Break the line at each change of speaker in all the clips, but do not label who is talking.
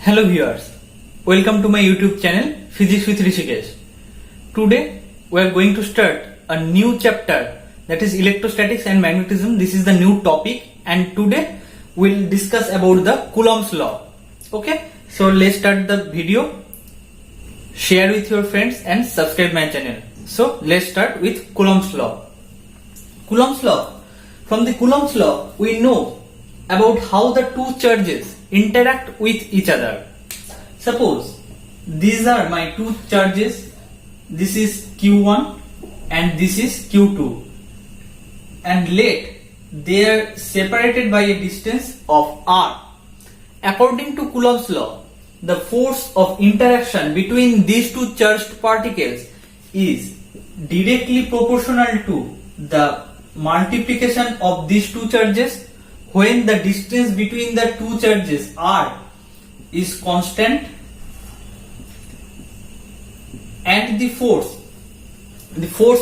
Hello viewers, welcome to my YouTube channel Physics with Rishikesh. Today we are going to start a new chapter, that is electrostatics and magnetism. This is the new topic and today we will discuss about the Coulomb's law. Okay, so let's start the video. Share with your friends and subscribe my channel. So let's start with Coulomb's law. Coulomb's law. From the Coulomb's law we know about how the two charges interact with each other. Suppose these are my two charges, this is Q1 and this is Q2, and let they are separated by a distance of r. According to Coulomb's law, the force of interaction between these two charged particles is directly proportional to the multiplication of these two charges when the distance between the two charges r is constant, and the force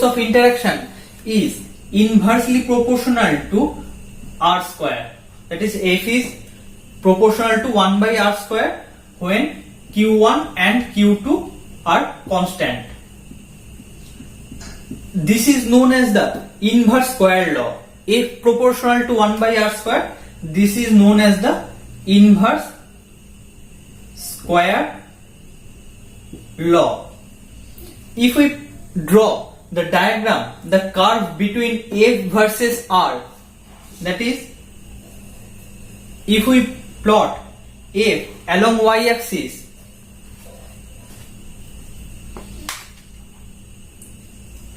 of interaction is inversely proportional to r square. That is, F is proportional to 1 by r square when Q1 and Q2 are constant. This is known as the inverse square law. F proportional to 1 by r square, this is known as the inverse square law. If we draw the diagram, the curve between F versus R, that is, if we plot F along y-axis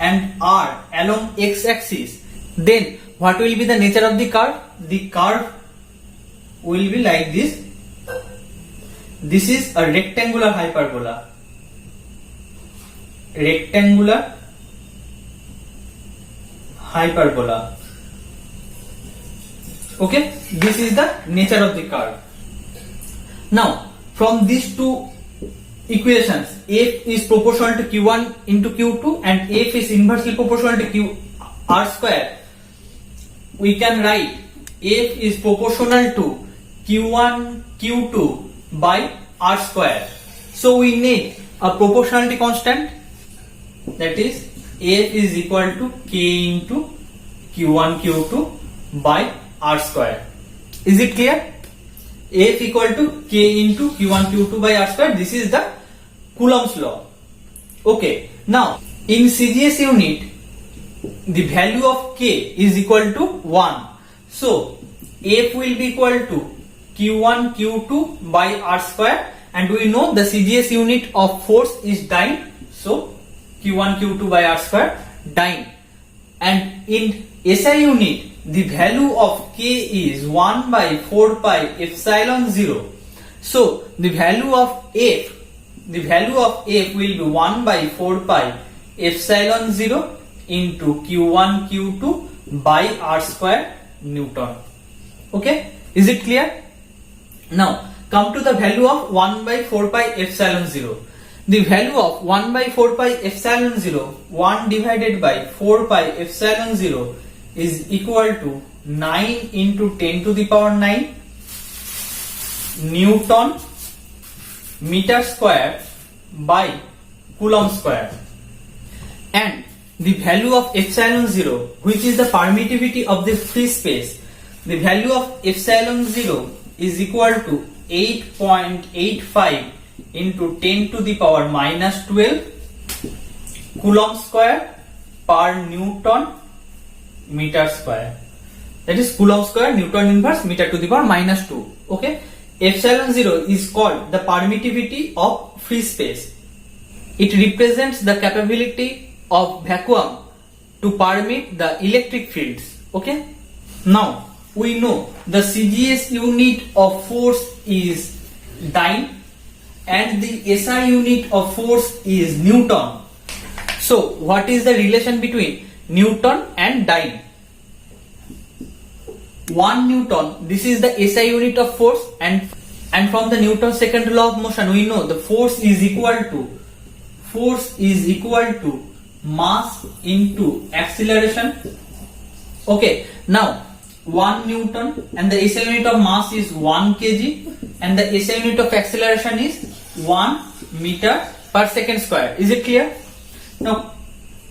and R along x-axis, then what will be the nature of the curve? The curve will be like this. This is a rectangular hyperbola. Rectangular hyperbola. Okay, this is the nature of the curve. Now, from these two equations, F is proportional to Q1 into Q2 and F is inversely proportional to Q r square, we can write F is proportional to Q1 Q2 by r square. So we need a proportionality constant, that is F is equal to K into Q1 Q2 by r square. Is it clear? F equal to K into Q1 Q2 by r square. This is the Coulomb's law. Okay, now in CGS unit the value of K is equal to 1. So F will be equal to Q1 Q2 by r square, and we know the CGS unit of force is dyne. So Q1 Q2 by r square, dyne. And in SI unit the value of K is 1 by 4 pi epsilon 0. So the value of F will be 1 by 4 pi epsilon 0 into Q1 Q2 by r square Newton. Okay, is it clear? Now come to the value of 1 by 4 pi epsilon 0. The value of 1 by 4 pi epsilon 0, 1 divided by 4 pi epsilon 0 is equal to 9 into 10 to the power 9 Newton meter square by Coulomb square. And the value of epsilon 0, which is the permittivity of the free space, the value of epsilon 0 is equal to 8.85 into 10 to the power minus 12 Coulomb square per Newton meter square. That is Coulomb square Newton inverse meter to the power minus 2. Okay, epsilon 0 is called the permittivity of free space. It represents the capability of vacuum to permit the electric fields. Okay, now we know the CGS unit of force is dyne and the SI unit of force is Newton. So what is the relation between Newton and dyne? 1 Newton, this is the SI unit of force, and from the Newton's second law of motion we know the force is equal to mass into acceleration. Okay, now 1 Newton and the SI unit of mass is 1 kg and the SI unit of acceleration is 1 meter per second square. Is it clear? Now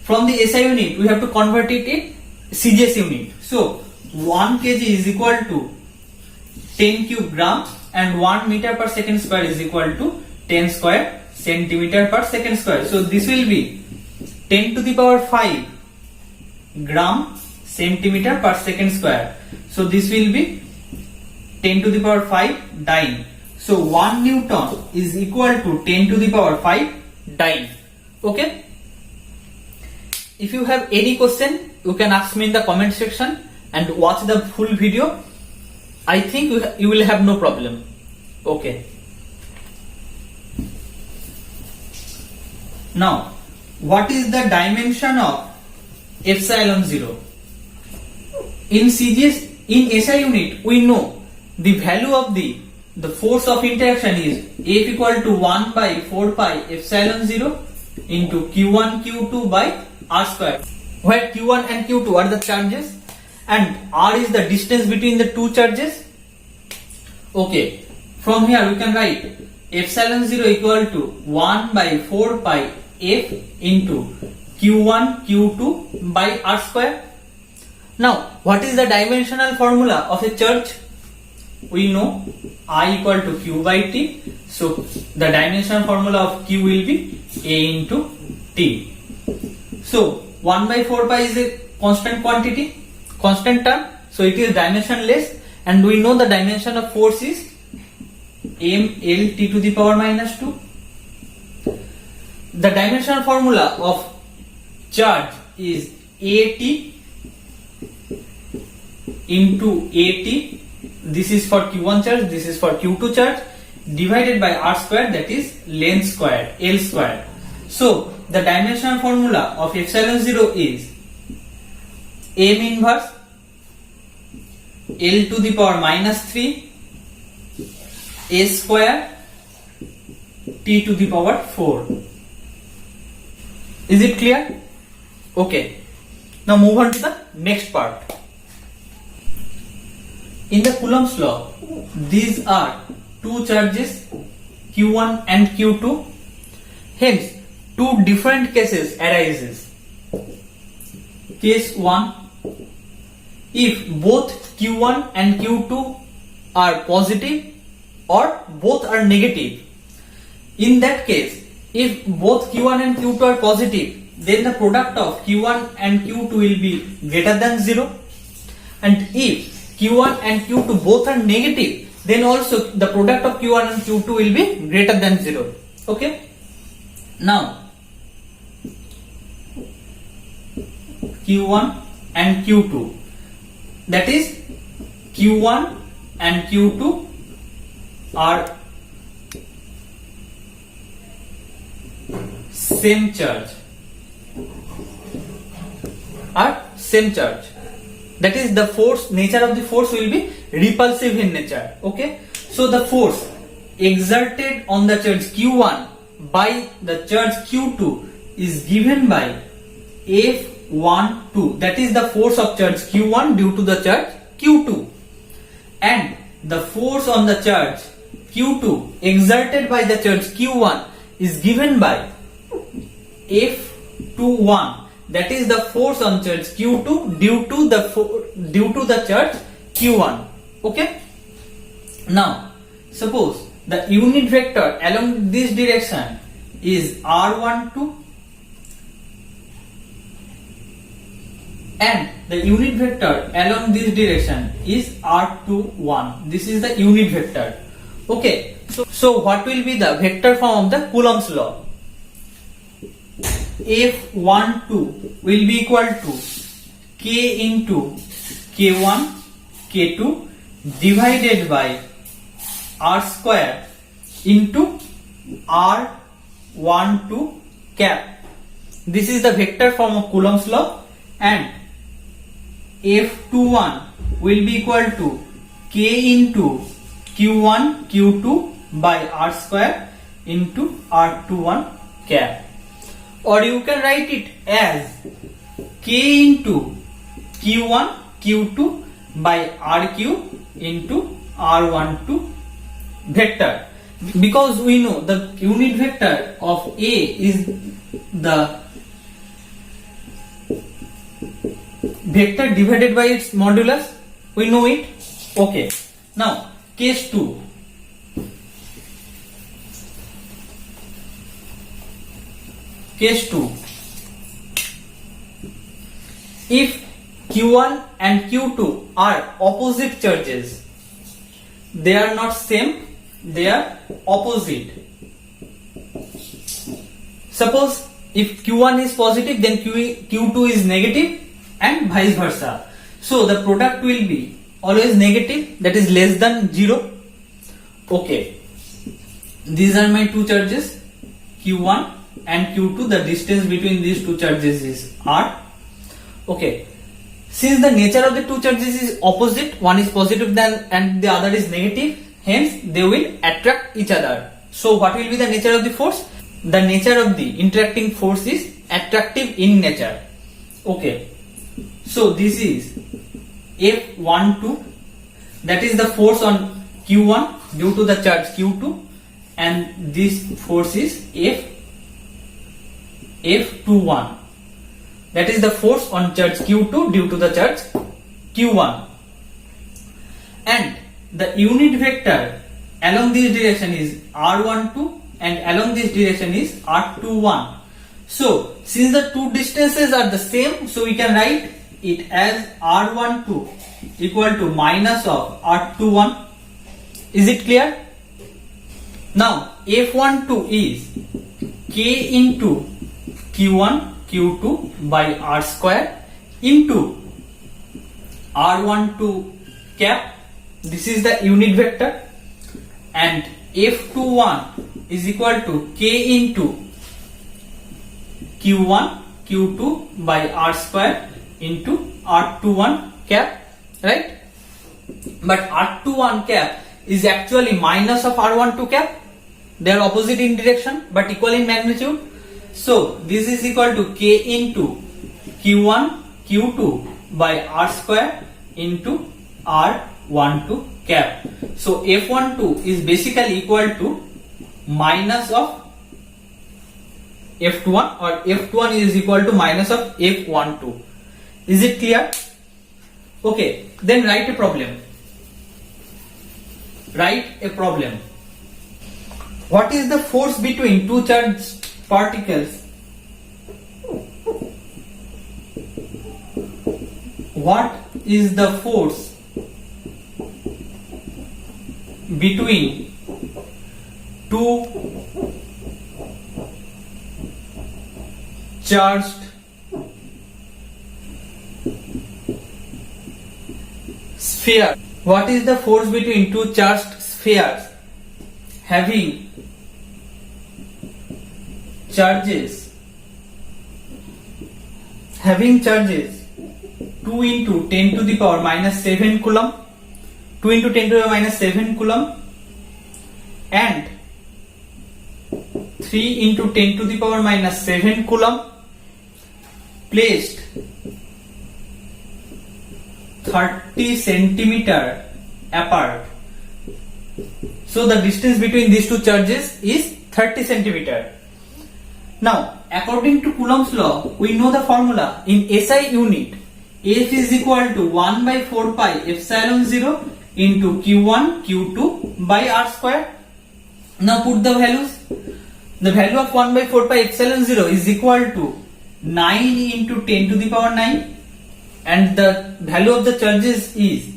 from the SI unit we have to convert it in CGS unit. So 1 kg is equal to 10 cube gram and 1 meter per second square is equal to 10 square centimeter per second square. So this will be 10 to the power 5 gram centimeter per second square. So this will be 10 to the power 5 dyne. So 1 Newton is equal to 10 to the power 5 dyne. Okay. If you have any question, you can ask me in the comment section and watch the full video. I think you will have no problem. Okay. Now, what is the dimension of epsilon 0? In CGS, in SI unit, we know the value of the force of interaction is F equal to 1 by 4 pi epsilon 0 into Q1 Q2 by R square, where Q1 and Q2 are the charges and R is the distance between the two charges. Okay, from here we can write epsilon 0 equal to 1 by 4 pi F into Q1 Q2 by R square. Now, what is the dimensional formula of a charge? We know I equal to Q by T. So, the dimensional formula of Q will be A into T. So, 1 by 4 pi is a constant quantity, constant term. So, it is dimensionless and we know the dimension of force is mL T to the power minus 2. The dimensional formula of charge is AT into AT. This is for Q1 charge, this is for Q2 charge, divided by R square, that is length square, L square. So the dimensional formula of epsilon 0 is M inverse L to the power minus 3 A square T to the power 4. Is it clear? Okay. Now move on to the next part. In the Coulomb's law, these are two charges Q1 and Q2. Hence, two different cases arises. Case 1, if both Q1 and Q2 are positive or both are negative. In that case, if both Q1 and Q2 are positive, then the product of Q1 and Q2 will be greater than 0. And if Q1 and Q2 both are negative, then also the product of Q1 and Q2 will be greater than 0. Okay. Now, Q1 and Q2, that is Q1 and Q2 are same charge, that is the force, nature of the force will be repulsive in nature. Okay, so the force exerted on the charge Q1 by the charge Q2 is given by F12, that is the force of charge Q1 due to the charge Q2, and the force on the charge Q2 exerted by the charge Q1 is given by F21, that is the force on charge Q2 due to the charge Q1. Okay. Now, suppose the unit vector along this direction is R12 and the unit vector along this direction is R21. This is the unit vector. Okay. So what will be the vector form of the Coulomb's law? F12 will be equal to K into K1 K2 divided by R square into R12 cap. This is the vector form of Coulomb's law, and F21 will be equal to K into Q1 Q2 by R square into R21 cap. Or you can write it as K into Q1 Q2 by RQ into R12 vector. Because we know the unit vector of A is the vector divided by its modulus. We know it. Okay. Now, case 2. Case 2. If Q1 and Q2 are opposite charges, they are not same, they are opposite. Suppose if Q1 is positive, then Q2 is negative, and vice versa. So the product will be always negative, that is less than 0. Okay. These are my two charges, Q1 and Q2. The distance between these two charges is R. Okay. Since the nature of the two charges is opposite, one is positive and the other is negative, hence they will attract each other. So what will be the nature of the force? The nature of the interacting force is attractive in nature. Okay. So this is F12, that is the force on Q1 due to the charge Q2, and this force is F21. That is the force on charge Q2 due to the charge Q1. And the unit vector along this direction is R12 and along this direction is R21. So, since the two distances are the same, so we can write it as R12 equal to minus of R21. Is it clear? Now, F12 is K into Q1 Q2 by R square into R12 cap. This is the unit vector, and F21 is equal to K into Q1 Q2 by R square into R21 cap, right? But R21 cap is actually minus of R12 cap. They are opposite in direction but equal in magnitude. So this is equal to K into Q1 Q2 by R square into R12 cap. So F12 is basically equal to minus of F21, or F21 is equal to minus of F12. Is it clear? Okay, then write a problem. Write a problem. What is the force between two charged particles? What is the force between two charged spheres? What is the force between two charged spheres having charges 2 into 10 to the power minus 7 coulomb, 2 into 10 to the power minus 7 coulomb, and 3 into 10 to the power minus 7 coulomb, placed 30 centimeter apart. So the distance between these two charges is 30 centimeter. Now, according to Coulomb's law, we know the formula in SI unit. F is equal to 1 by 4 pi epsilon 0 into Q1 Q2 by R square. Now put the values. The value of 1 by 4 pi epsilon 0 is equal to 9 into 10 to the power 9, and the value of the charges is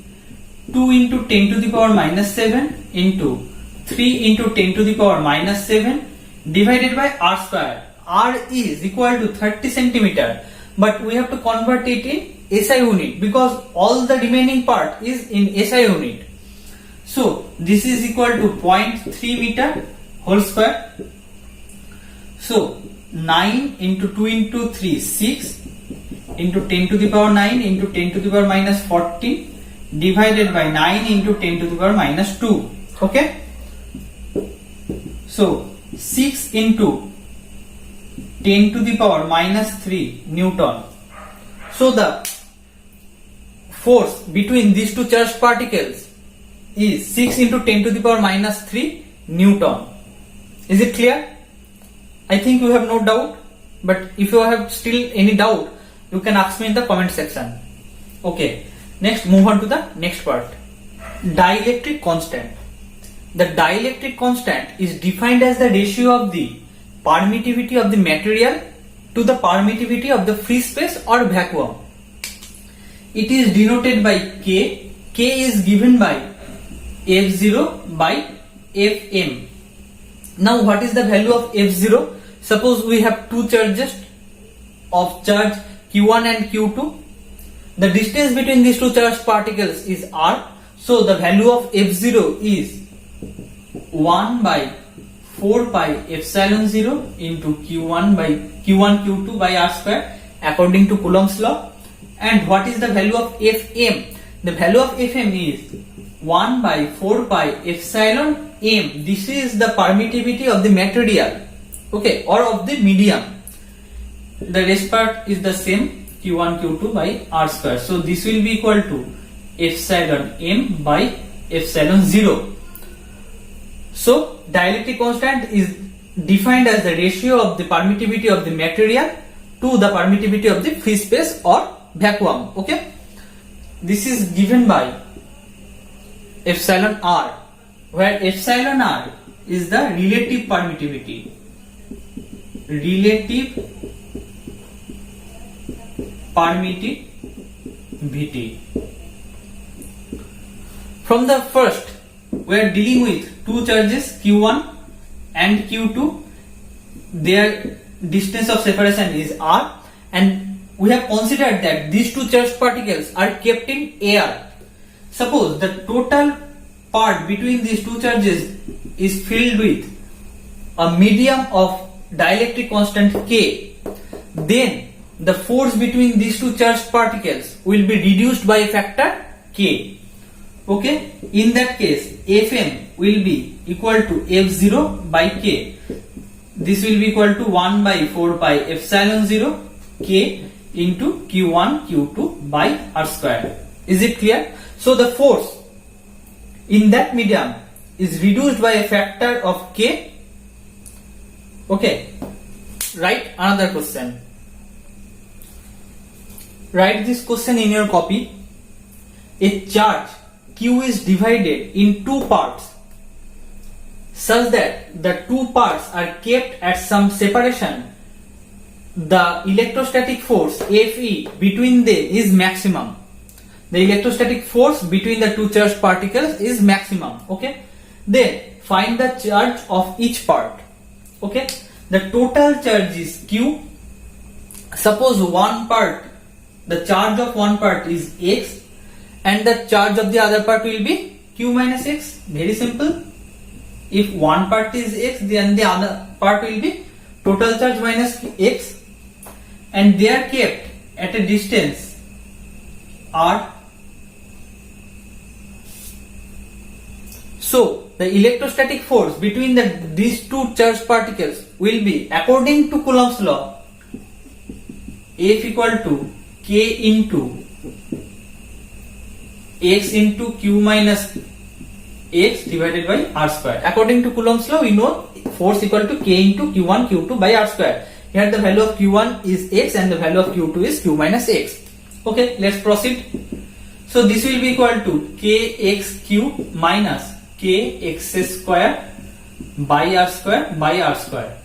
2 into 10 to the power minus 7 into 3 into 10 to the power minus 7 divided by R square. R is equal to 30 centimeter, but we have to convert it in SI unit because all the remaining part is in SI unit. So this is equal to 0.3 meter whole square. So 9 into 2 into 3, 6 into 10 to the power 9 into 10 to the power minus 14 divided by 9 into 10 to the power minus 2. Okay. So 6 into 10 to the power minus 3 Newton. So the force between these two charged particles is 6 into 10 to the power minus 3 Newton. Is it clear? I think you have no doubt, but if you have still any doubt, you can ask me in the comment section. Okay, next move on to the next part. Dielectric constant. The dielectric constant is defined as the ratio of the permittivity of the material to the permittivity of the free space or vacuum. It is denoted by K. K is given by F0 by Fm. Now what is the value of F0? Suppose we have two charges of charge Q1 and Q2. The distance between these two charged particles is r. So the value of F0 is 1 by 4 pi epsilon 0 into Q1 Q2 by r square according to Coulomb's law. And what is the value of Fm? The value of Fm is 1 by 4 pi epsilon m. This is the permittivity of the material, okay, or of the medium. The rest part is the same, Q1 Q2 by r square. So this will be equal to epsilon m by epsilon 0. So dielectric constant is defined as the ratio of the permittivity of the material to the permittivity of the free space or vacuum. Okay, this is given by epsilon r, where epsilon r is the relative permittivity. Relative permittivity. From the first, we are dealing with two charges Q1 and Q2. Their distance of separation is r, and we have considered that these two charged particles are kept in air. Suppose the total part between these two charges is filled with a medium of dielectric constant K, then the force between these two charged particles will be reduced by a factor K. Okay, in that case Fm will be equal to F0 by K. This will be equal to 1 by 4 pi epsilon 0 K into Q1 Q2 by r square. Is it clear? So the force in that medium is reduced by a factor of K. Okay, write another question. Write this question in your copy. A charge Q is divided in two parts such that the two parts are kept at some separation. The electrostatic force Fe between them is maximum. The electrostatic force between the two charged particles is maximum. Okay, then find the charge of each part. Okay, the total charge is Q. Suppose one part, the charge of one part is x, and the charge of the other part will be Q minus x. Very simple. If one part is x, then the other part will be total charge minus x, and they are kept at a distance r. So the electrostatic force between these two charged particles will be, according to Coulomb's law, F equal to K into x into Q minus x divided by r square. According to Coulomb's law, we know force equal to K into Q1 Q2 by r square. Here the value of Q1 is x and the value of Q2 is Q minus x. Okay, let's proceed. So this will be equal to kxq minus kx square by r square.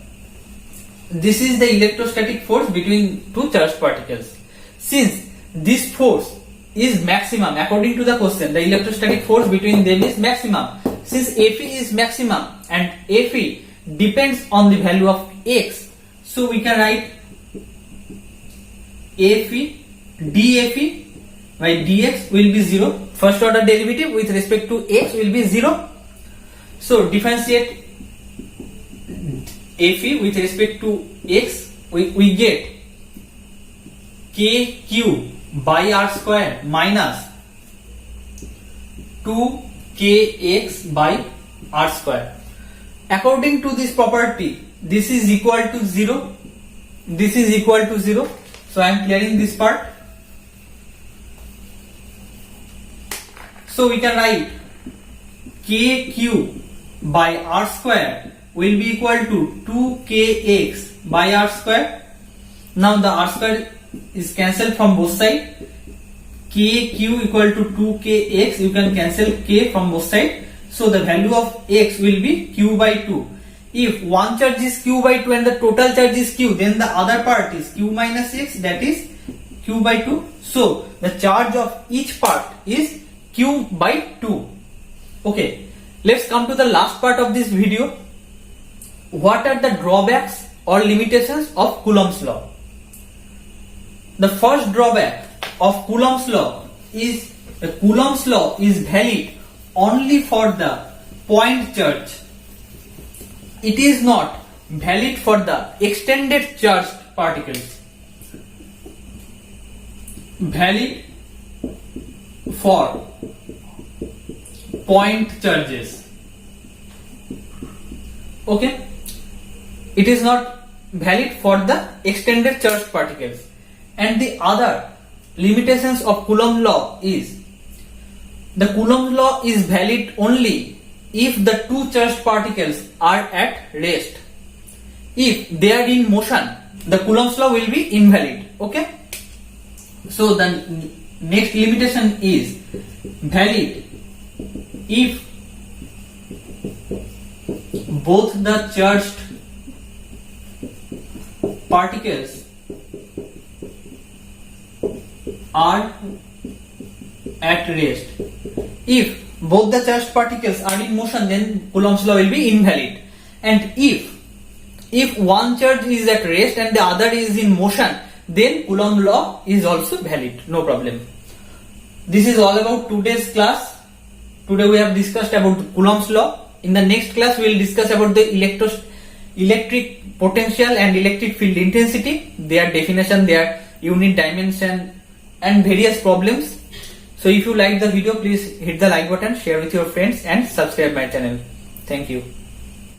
This is the electrostatic force between two charged particles. Since this force is maximum, according to the question, the electrostatic force between them is maximum. Since Fe is maximum and Fe depends on the value of x, so we can write Fe dFe by dx will be 0. First order derivative with respect to x will be 0. So differentiate Fe with respect to x, we get kq by r square minus 2kx by r square. According to this property, this is equal to 0. This is equal to 0. So I am clearing this part. So we can write kq by r square will be equal to 2kx by r square. Now the r square is cancelled from both sides. Kq equal to 2kx, you can cancel k from both sides. So the value of x will be q by 2. If one charge is q by 2 and the total charge is q, then the other part is q minus x, that is q by 2. So the charge of each part is q by 2. Okay, let's come to the last part of this video. What are the drawbacks or limitations of Coulomb's law? The first drawback of Coulomb's law is Coulomb's law is valid only for the point charge. It is not valid for the extended charged particles. Valid for point charges. Okay? It is not valid for the extended charged particles. And the other limitations of Coulomb law is the Coulomb law is valid only if the two charged particles are at rest. If they are in motion, the Coulomb's law will be invalid. Okay? So the next limitation is valid if both the charged particles are at rest. If both the charged particles are in motion, then Coulomb's law will be invalid. And if one charge is at rest and the other is in motion, then Coulomb law is also valid. No problem. This is all about today's class. Today we have discussed about Coulomb's law. In the next class we will discuss about the electric potential and electric field intensity, their definition, their unit dimension and various problems. So if you like the video, please hit the like button, share with your friends and subscribe my channel. Thank you.